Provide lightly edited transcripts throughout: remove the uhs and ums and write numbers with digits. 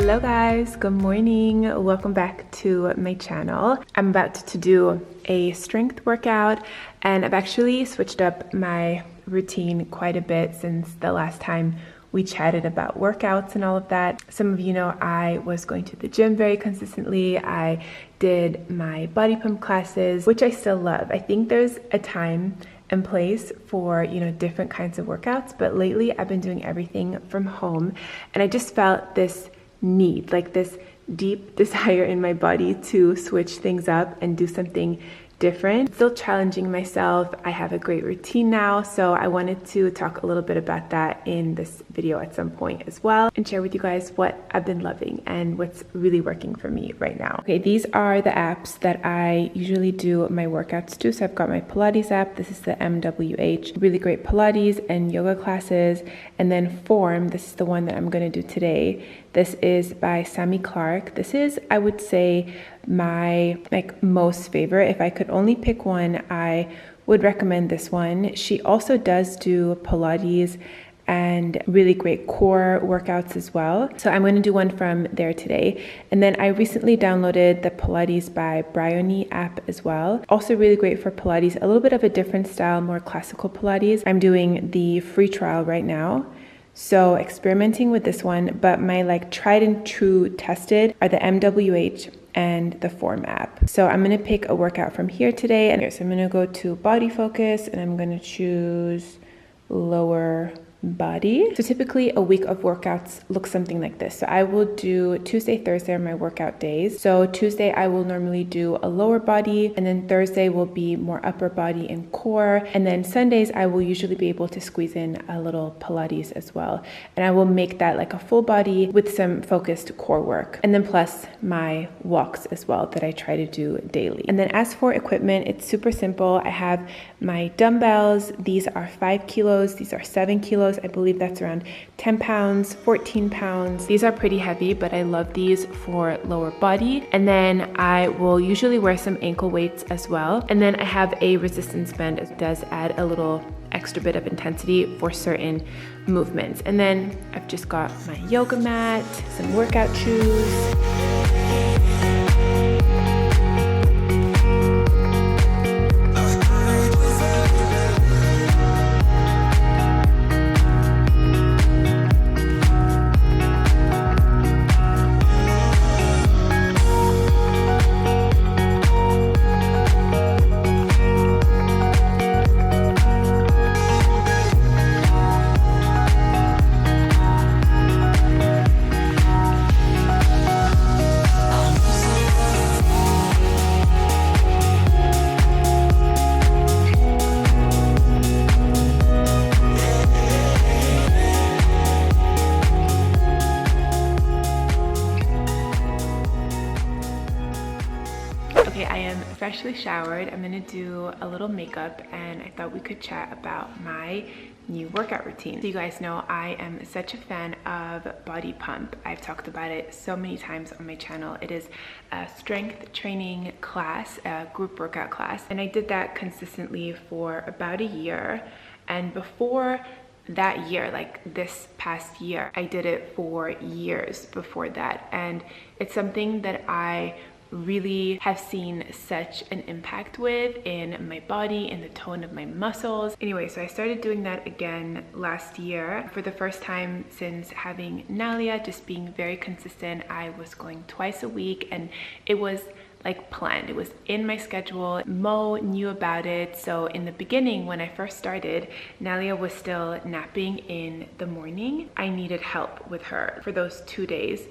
Hello guys, good morning. Welcome back to my channel. I'm about to do a strength workout and I've actually switched up my routine quite a bit since the last time we chatted about workouts and all of that. Some of you know I was going to the gym very consistently. I did my body pump classes, which I still love. I think there's a time and place for, different kinds of workouts, but lately I've been doing everything from home and I just felt this need, like this deep desire in my body to switch things up and do something different. Still challenging myself. I have a great routine now, so I wanted to talk a little bit about that in this video at some point as well and share with you guys what I've been loving and what's really working for me right now. Okay, these are the apps that I usually do my workouts to. So I've got my Pilates app. This is the MWH, really great Pilates and yoga classes. And then Form, this is the one that I'm going to do today. This is by Sammy Clark. This is, I would say, my most favorite. If I could only pick one, I would recommend this one. She also does do Pilates and really great core workouts as well. So I'm going to do one from there today. And then I recently downloaded the Pilates by Brownies app as well. Also really great for Pilates, a little bit of a different style, more classical Pilates. I'm doing the free trial right now. So experimenting with this one, but my tried and true tested are the MWH and the Form app. So I'm going to pick a workout from here today. And so I'm going to go to body focus and I'm going to choose lower body. So typically a week of workouts looks something like this. So I will do Tuesday, Thursday are my workout days. So Tuesday I will normally do a lower body, and then Thursday will be more upper body and core. And then Sundays I will usually be able to squeeze in a little Pilates as well. And I will make that like a full body with some focused core work. And then plus my walks as well that I try to do daily. And then as for equipment, it's super simple. I have my dumbbells. These are 5 kilos. These are 7 kilos. I believe that's around 10 pounds, 14 pounds. These are pretty heavy, but I love these for lower body. And then I will usually wear some ankle weights as well. And then I have a resistance band. It does add a little extra bit of intensity for certain movements. And then I've just got my yoga mat, some workout shoes. Okay, I am freshly showered. I'm gonna do a little makeup and I thought we could chat about my new workout routine. So you guys know I am such a fan of body pump. I've talked about it so many times on my channel. It is a strength training class, a group workout class, and I did that consistently for about a year. And before that year, like this past year, I did it for years before that. And it's something that I really have seen such an impact with in my body, in the tone of my muscles. Anyway, so I started doing that again last year for the first time since having Nalia, just being very consistent. I was going twice a week and it was like planned. It was in my schedule. Mo knew about it. So in the beginning, when I first started, Nalia was still napping in the morning. I needed help with her for those 2 days.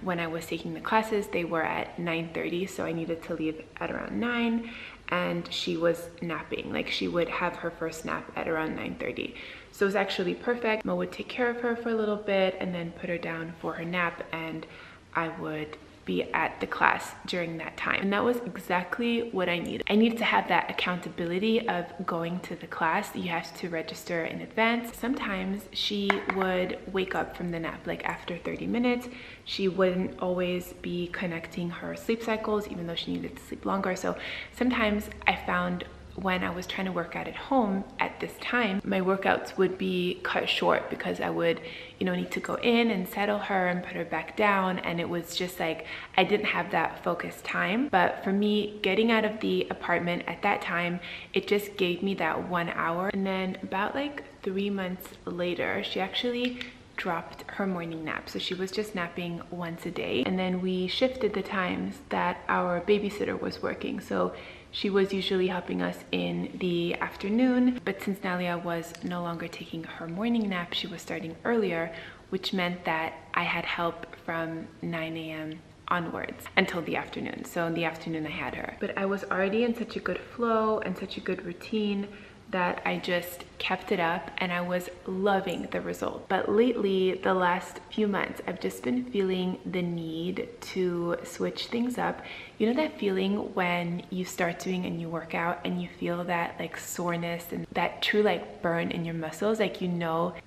When I was taking the classes, they were at 9:30, so I needed to leave at around 9, and she was napping. Like she would have her first nap at around 9:30. So it was actually perfect. Mo would take care of her for a little bit and then put her down for her nap, and I would be at the class during that time. And that was exactly what I needed. I needed to have that accountability of going to the class. You have to register in advance. Sometimes she would wake up from the nap like after 30 minutes. She wouldn't always be connecting her sleep cycles, even though she needed to sleep longer. So sometimes I found when I was trying to work out at home at this time, my workouts would be cut short because I would, need to go in and settle her and put her back down. And it was just like, I didn't have that focused time. But for me, getting out of the apartment at that time, it just gave me that 1 hour. And then about like 3 months later, she actually dropped her morning nap. So she was just napping once a day. And then we shifted the times that our babysitter was working. So she was usually helping us in the afternoon, but since Nalia was no longer taking her morning nap, she was starting earlier, which meant that I had help from 9 a.m. onwards until the afternoon. So in the afternoon I had her. But I was already in such a good flow and such a good routine that I just kept it up, and I was loving the result. But lately, the last few months, I've just been feeling the need to switch things up. You know that feeling when you start doing a new workout and you feel that like soreness and that true like burn in your muscles, like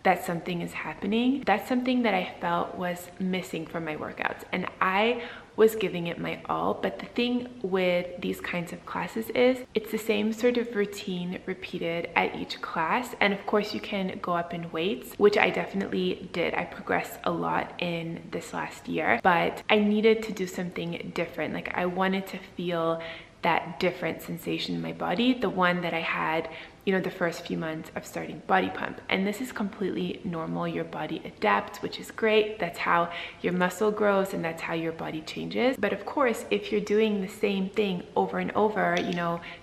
that something is happening? That's something that I felt was missing from my workouts, and I was giving it my all. But the thing with these kinds of classes is it's the same sort of routine repeated at each class. And of course you can go up in weights, which I definitely did. I progressed a lot in this last year, but I needed to do something different. Like I wanted to feel that different sensation in my body, the one that I had, the first few months of starting Body Pump. And this is completely normal. Your body adapts, which is great. That's how your muscle grows and that's how your body changes. But of course, if you're doing the same thing over and over,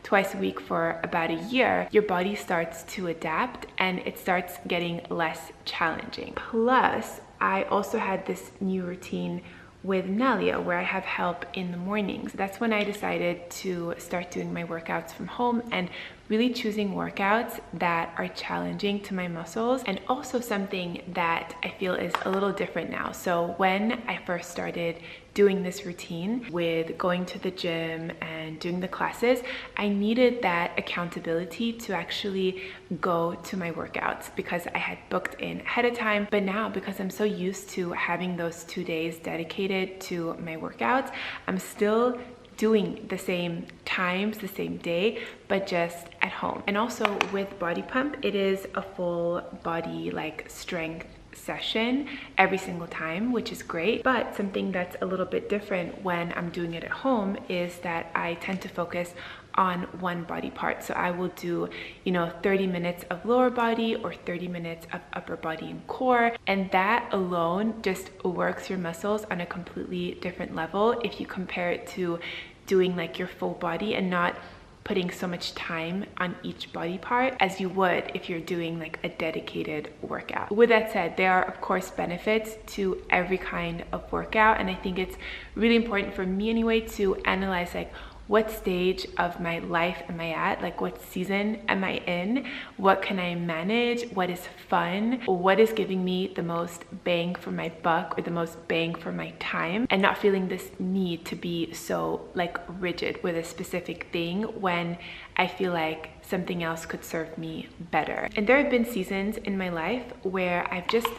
twice a week for about a year, your body starts to adapt and it starts getting less challenging. Plus, I also had this new routine with Nalia where I have help in the mornings. That's when I decided to start doing my workouts from home and really choosing workouts that are challenging to my muscles, and also something that I feel is a little different now. So when I first started doing this routine with going to the gym and doing the classes, I needed that accountability to actually go to my workouts because I had booked in ahead of time. But now, because I'm so used to having those 2 days dedicated to my workouts, I'm still doing the same times, the same day, but just at home. And also with Body Pump, it is a full body like strength session every single time, which is great. But something that's a little bit different when I'm doing it at home is that I tend to focus on one body part. So I will do, 30 minutes of lower body or 30 minutes of upper body and core. And that alone just works your muscles on a completely different level if you compare it to doing like your full body and not putting so much time on each body part as you would if you're doing like a dedicated workout. With that said, there are of course benefits to every kind of workout, and I think it's really important for me anyway to analyze like what stage of my life am I at? Like what season am I in? What can I manage? What is fun? What is giving me the most bang for my buck or the most bang for my time? And not feeling this need to be so like rigid with a specific thing when I feel like something else could serve me better. And there have been seasons in my life where I've just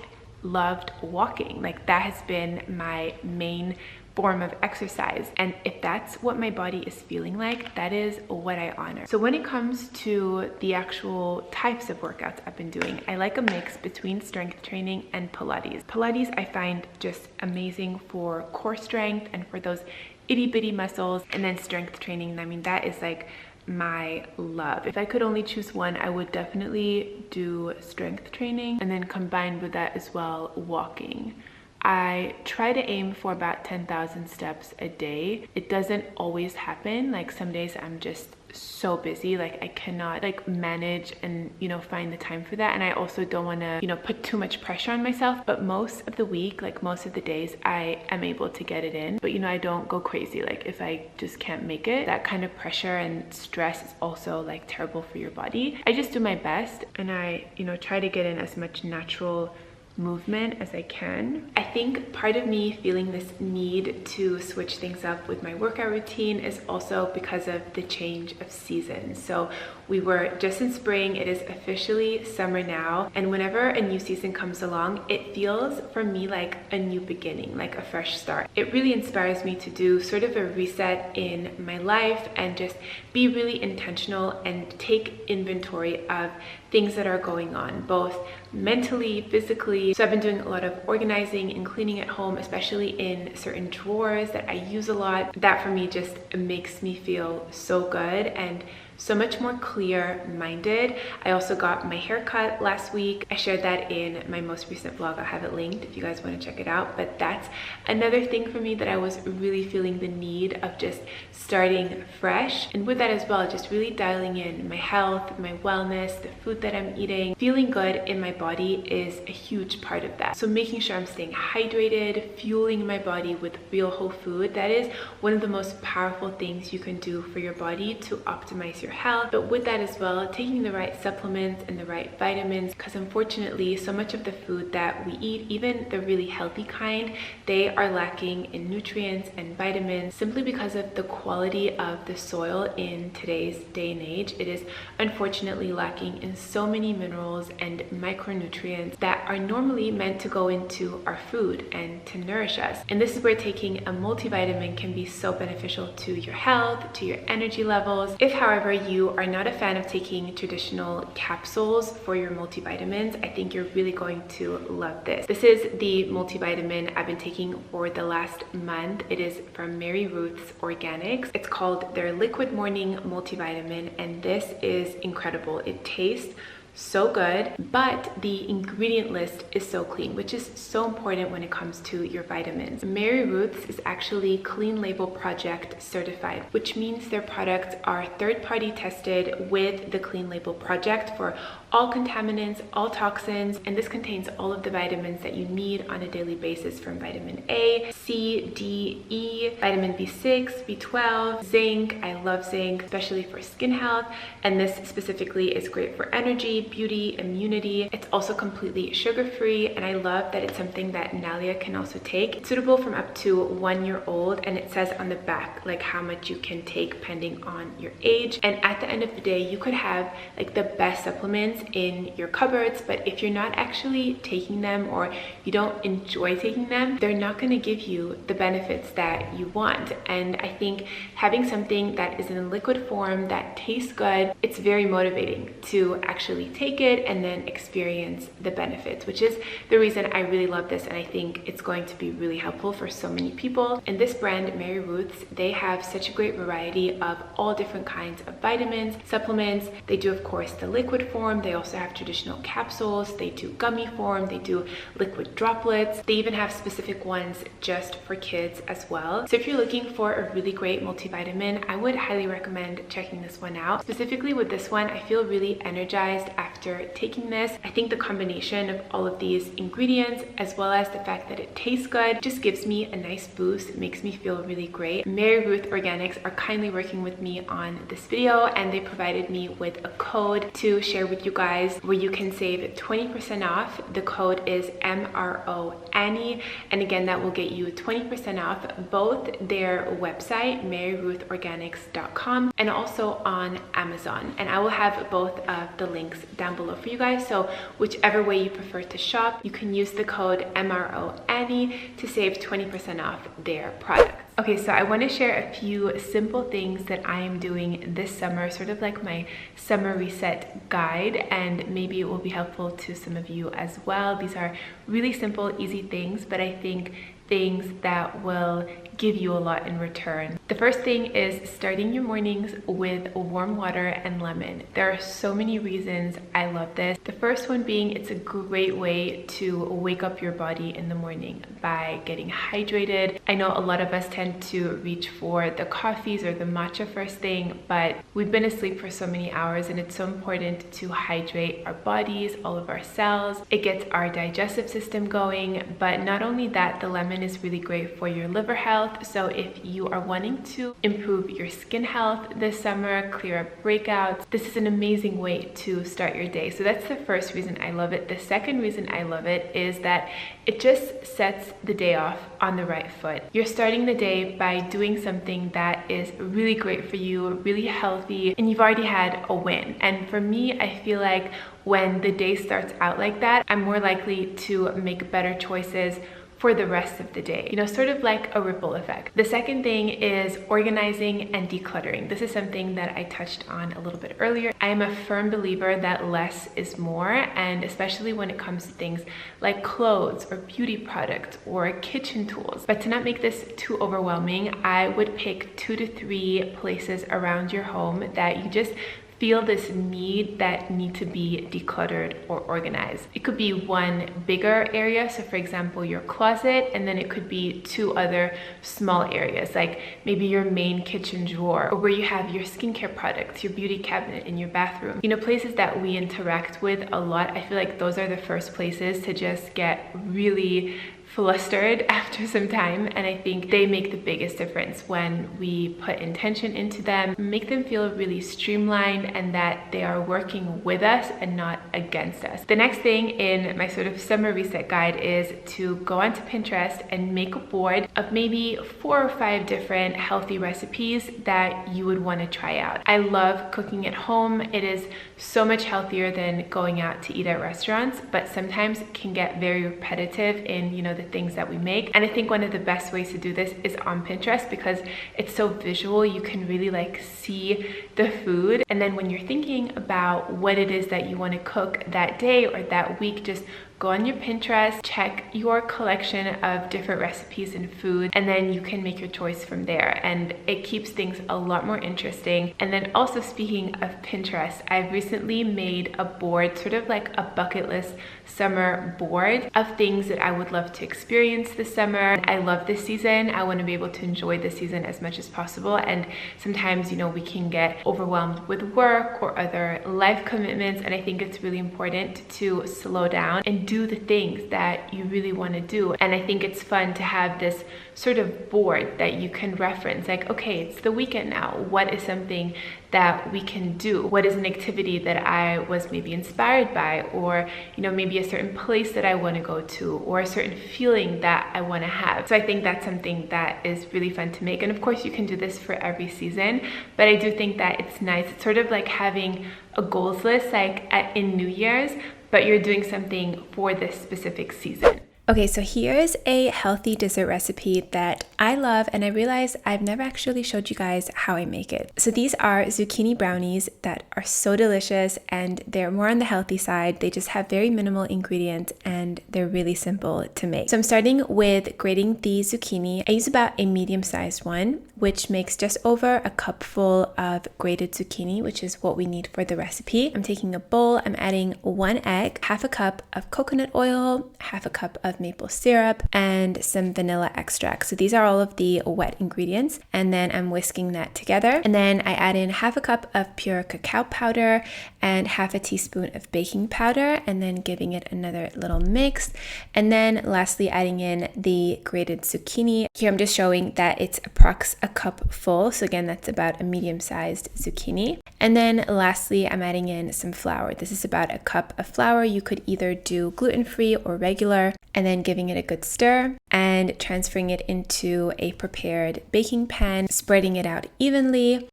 loved walking. Like that has been my main form of exercise, and if that's what my body is feeling like, that is what I honor. So when it comes to the actual types of workouts I've been doing, I like a mix between strength training and Pilates. Pilates I find just amazing for core strength and for those itty bitty muscles, and then strength training, I mean, that is like my love. If I could only choose one, I would definitely do strength training, and then combined with that as well, walking. I try to aim for about 10,000 steps a day. It doesn't always happen. Like some days I'm just so busy, like I cannot like manage and find the time for that. And I also don't want to put too much pressure on myself, but most of the week, like most of the days, I am able to get it in. But I don't go crazy like if I just can't make it. That kind of pressure and stress is also like terrible for your body. I just do my best, and I try to get in as much natural movement as I can. I think part of me feeling this need to switch things up with my workout routine is also because of the change of season. So we were just in spring, it is officially summer now, and whenever a new season comes along, it feels for me like a new beginning, like a fresh start. It really inspires me to do sort of a reset in my life and just be really intentional and take inventory of things that are going on, both mentally, physically. So I've been doing a lot of organizing and cleaning at home, especially in certain drawers that I use a lot. That for me just makes me feel so good and so much more clear-minded. I also got my hair cut last week. I shared that in my most recent vlog. I'll have it linked if you guys want to check it out. But that's another thing for me that I was really feeling the need of just starting fresh. And with that as well, just really dialing in my health, my wellness, the food that I'm eating. Feeling good in my body is a huge part of that. So making sure I'm staying hydrated, fueling my body with real whole food, that is one of the most powerful things you can do for your body to optimize your health. But with that as well, taking the right supplements and the right vitamins, because unfortunately so much of the food that we eat, even the really healthy kind, they are lacking in nutrients and vitamins simply because of the quality of the soil in today's day and age. It is unfortunately lacking in so many minerals and micronutrients that are normally meant to go into our food and to nourish us. And this is where taking a multivitamin can be so beneficial to your health, to your energy levels. If however you are not a fan of taking traditional capsules for your multivitamins, I think you're really going to love this. This is the multivitamin I've been taking for the last month. It is from Mary Ruth's Organics. It's called their Liquid Morning Multivitamin, and this is incredible. It tastes so good, but the ingredient list is so clean, which is so important when it comes to your vitamins. Mary Ruth's is actually Clean Label Project certified, which means their products are third-party tested with the Clean Label Project for all contaminants, all toxins, and this contains all of the vitamins that you need on a daily basis, from vitamin A, C, D, E, vitamin B6, B12, zinc. I love zinc, especially for skin health, and this specifically is great for energy, beauty, immunity. It's also completely sugar-free, and I love that it's something that Nalia can also take. It's suitable from up to 1 year old, and it says on the back like how much you can take depending on your age. And at the end of the day, you could have like the best supplements in your cupboards, but if you're not actually taking them or you don't enjoy taking them, they're not going to give you the benefits that you want. And I think having something that is in a liquid form that tastes good, it's very motivating to actually take it and then experience the benefits, which is the reason I really love this, and I think it's going to be really helpful for so many people. And this brand, Mary Ruth's, they have such a great variety of all different kinds of vitamins, supplements. They do, of course, the liquid form. They also have traditional capsules. They do gummy form. They do liquid droplets. They even have specific ones just for kids as well. So if you're looking for a really great multivitamin, I would highly recommend checking this one out. Specifically with this one, I feel really energized after taking this. I think the combination of all of these ingredients, as well as the fact that it tastes good, just gives me a nice boost. It makes me feel really great. Mary Ruth Organics are kindly working with me on this video, and they provided me with a code to share with you guys where you can save 20% off. The code is MRO Annie, and again, that will get you 20% off both their website, maryruthorganics.com, and also on Amazon. And I will have both of the links down below for you guys. So whichever way you prefer to shop, you can use the code MRO Annie to save 20% off their products. Okay, so I want to share a few simple things that I am doing this summer, sort of like my summer reset guide, and maybe it will be helpful to some of you as well. These are really simple, easy things, but I think things that will give you a lot in return. The first thing is starting your mornings with warm water and lemon. There are so many reasons I love this. The first one being it's a great way to wake up your body in the morning by getting hydrated. I know a lot of us tend to reach for the coffees or the matcha first thing, but we've been asleep for so many hours, and it's so important to hydrate our bodies, all of our cells. It gets our digestive system going, but not only that, the lemon lemon is really great for your liver health. So if you are wanting to improve your skin health this summer, clear up breakouts, this is an amazing way to start your day. So that's the first reason I love it. The second reason I love it is that it just sets the day off on the right foot. You're starting the day by doing something that is really great for you, really healthy, and you've already had a win. And for me, I feel like when the day starts out like that, I'm more likely to make better choices for the rest of the day, you know, sort of like a ripple effect. The second thing is organizing and decluttering. This is something that I touched on a little bit earlier. I am a firm believer that less is more, and especially when it comes to things like clothes or beauty products or kitchen tools. But to not make this too overwhelming, I would pick 2 to 3 places around your home that you just feel this need to be decluttered or organized. It could be one bigger area, so for example your closet, and then it could be 2 other small areas, like maybe your main kitchen drawer, or where you have your skincare products, your beauty cabinet in your bathroom. You know, places that we interact with a lot. I feel like those are the first places to just get really flustered after some time, and I think they make the biggest difference when we put intention into them, make them feel really streamlined and that they are working with us and not against us. The next thing in my sort of summer reset guide is to go onto Pinterest and make a board of maybe 4 or 5 different healthy recipes that you would want to try out. I love cooking at home. It is so much healthier than going out to eat at restaurants, but sometimes it can get very repetitive in, you know, the things that we make. And I think one of the best ways to do this is on Pinterest because it's so visual. You can really like see the food, and then when you're thinking about what it is that you want to cook that day or that week, just go on your Pinterest, check your collection of different recipes and food, and then you can make your choice from there. And it keeps things a lot more interesting. And then also, speaking of Pinterest, I've recently made a board, sort of like a bucket list summer board of things that I would love to experience this summer. I love this season. I want to be able to enjoy this season as much as possible. And sometimes, you know, we can get overwhelmed with work or other life commitments. And I think it's really important to slow down and do the things that you really want to do. And I think it's fun to have this sort of board that you can reference, like, okay, it's the weekend now. What is something that we can do? What is an activity that I was maybe inspired by, or, you know, maybe a certain place that I want to go to, or a certain feeling that I want to have. So I think that's something that is really fun to make. And of course you can do this for every season, but I do think that it's nice. It's sort of like having a goals list like in New Year's, but you're doing something for this specific season. Okay, so here's a healthy dessert recipe that I love, and I realized I've never actually showed you guys how I make it. So these are zucchini brownies that are so delicious, and they're more on the healthy side. They just have very minimal ingredients and they're really simple to make. So I'm starting with grating the zucchini. I use about a medium-sized one, which makes just over a cupful of grated zucchini, which is what we need for the recipe. I'm taking a bowl, I'm adding 1 egg, half a cup of coconut oil, half a cup of maple syrup, and some vanilla extract. So these are all of the wet ingredients, and then I'm whisking that together. And then I add in half a cup of pure cacao powder and half a teaspoon of baking powder, and then giving it another little mix. And then lastly, adding in the grated zucchini. Here I'm just showing that it's approx a cup full. So again, that's about a medium-sized zucchini. And then lastly, I'm adding in some flour. This is about a cup of flour. You could either do gluten-free or regular, and then giving it a good stir and transferring it into a prepared baking pan, spreading it out evenly.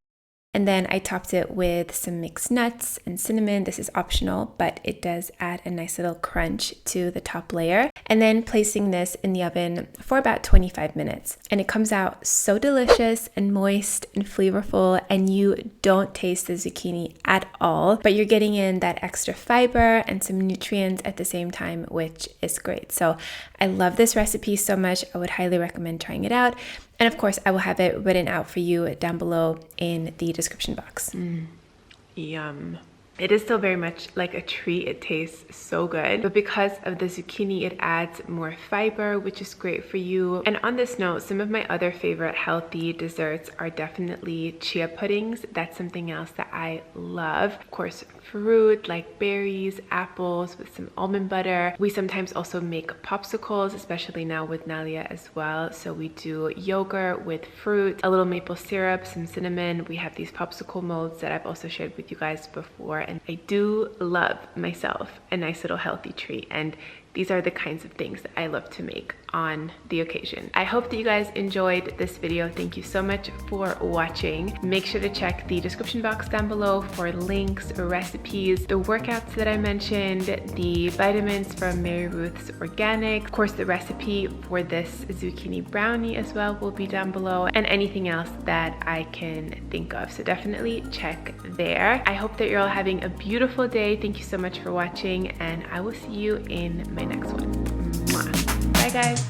And then I topped it with some mixed nuts and cinnamon. This is optional, but it does add a nice little crunch to the top layer. And then placing this in the oven for about 25 minutes. And it comes out so delicious and moist and flavorful, and you don't taste the zucchini at all, but you're getting in that extra fiber and some nutrients at the same time, which is great. So I love this recipe so much. I would highly recommend trying it out. And of course, I will have it written out for you down below in the description box. Yum. It is still very much like a treat. It tastes so good, but because of the zucchini, it adds more fiber, which is great for you. And on this note, some of my other favorite healthy desserts are definitely chia puddings. That's something else that I love. Of course, fruit like berries, apples with some almond butter. We sometimes also make popsicles, especially now with Nalia as well. So we do yogurt with fruit, a little maple syrup, some cinnamon. We have these popsicle molds that I've also shared with you guys before. And I do love myself a nice little healthy treat, and these are the kinds of things that I love to make on the occasion. I hope that you guys enjoyed this video. Thank you so much for watching. Make sure to check the description box down below for links or recipes, the workouts that I mentioned, the vitamins from Mary Ruth's Organic. Of course, the recipe for this zucchini brownie as well will be down below, and anything else that I can think of. So definitely check there. I hope that you're all having a beautiful day. Thank you so much for watching, and I will see you in my next one. Mwah. Bye guys.